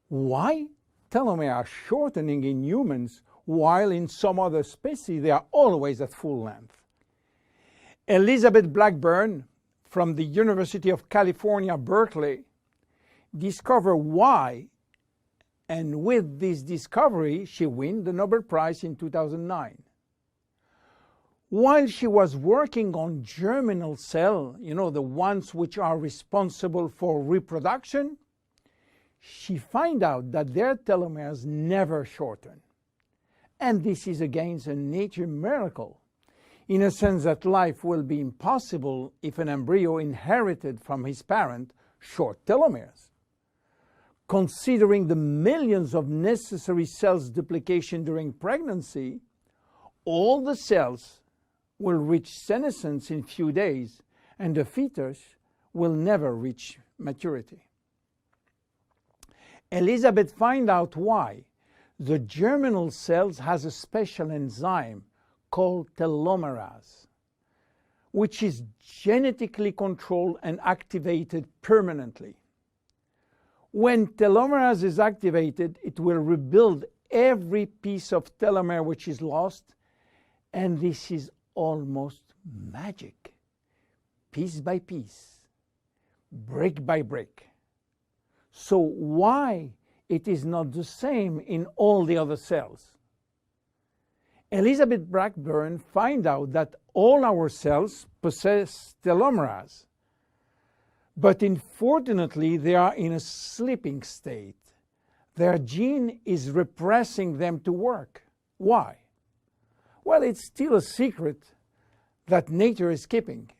Why telomeres are shortening in humans while in some other species they are always at full length. Elizabeth Blackburn from the University of California, Berkeley, discovered why, and with this discovery she won the Nobel Prize in 2009. While she was working on germinal cells, the ones which are responsible for reproduction, she found out that their telomeres never shorten. And this is again a nature miracle, in a sense that life will be impossible if an embryo inherited from his parent short telomeres. Considering the millions of necessary cells duplication during pregnancy, all the cells will reach senescence in few days, and the fetus will never reach maturity. Elizabeth found out why. The germinal cells has a special enzyme called telomerase, which is genetically controlled and activated permanently. When telomerase is activated, it will rebuild every piece of telomere which is lost, and this is almost magic. Piece by piece, brick by brick. So why it is not the same in all the other cells? Elizabeth Blackburn found out that all our cells possess telomerase, but unfortunately they are in a sleeping state. Their gene is repressing them to work. Why? Well, it's still a secret that nature is keeping.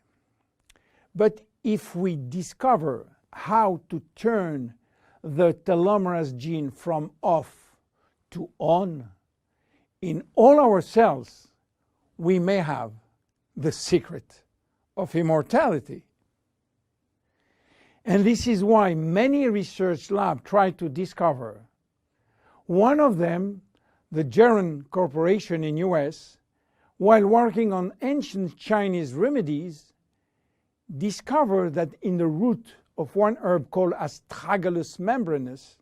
But if we discover how to turn the telomerase gene from off to on in all our cells, we may have the secret of immortality. And this is why many research labs try to discover. One of them, the Geron Corporation in US, while working on ancient Chinese remedies, discovered that in the root of one herb called Astragalus membranus,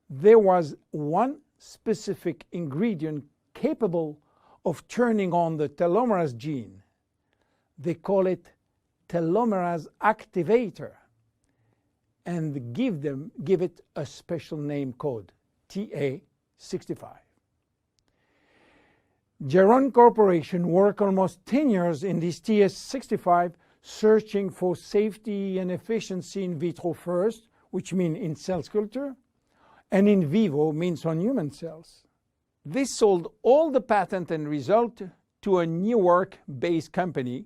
there was one specific ingredient capable of turning on the telomerase gene. They call it telomerase activator, and give it a special name code, TA65. Geron Corporation worked almost 10 years in this TA65, searching for safety and efficiency in vitro first, which means in cell culture, and in vivo means on human cells. This sold all the patent and result to a New York-based company,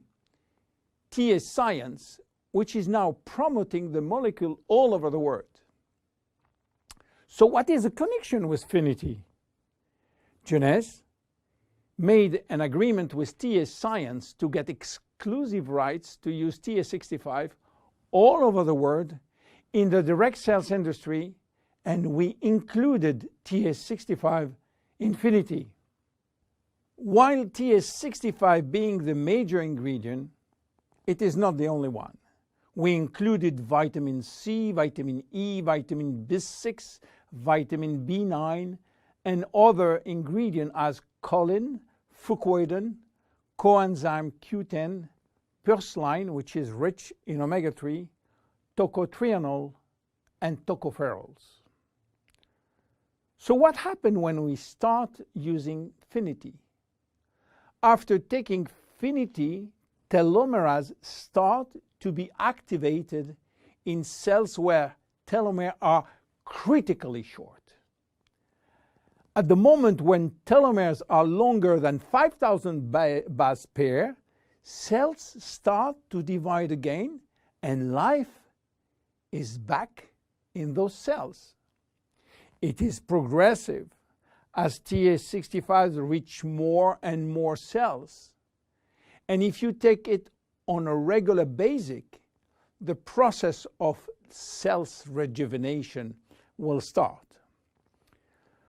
TA Science, which is now promoting the molecule all over the world. So what is the connection with Finiti? Jeunesse made an agreement with TA Science to get exclusive rights to use TA65 all over the world in the direct cells industry, and we included TA65 in Finiti. While TA65 being the major ingredient, it is not the only one. We included vitamin C, vitamin E, vitamin B6, vitamin B9, and other ingredients as choline, fucoidan, coenzyme Q10, purslane, which is rich in omega-3, tocotrienol, and tocopherols. So what happened when we start using Finiti? After taking Finiti, telomerase start to be activated in cells where telomeres are critically short. At the moment when telomeres are longer than 5,000 base pair, cells start to divide again, and life is back in those cells. It is progressive as TA65 reach more and more cells. And if you take it on a regular basis, the process of cells rejuvenation will start.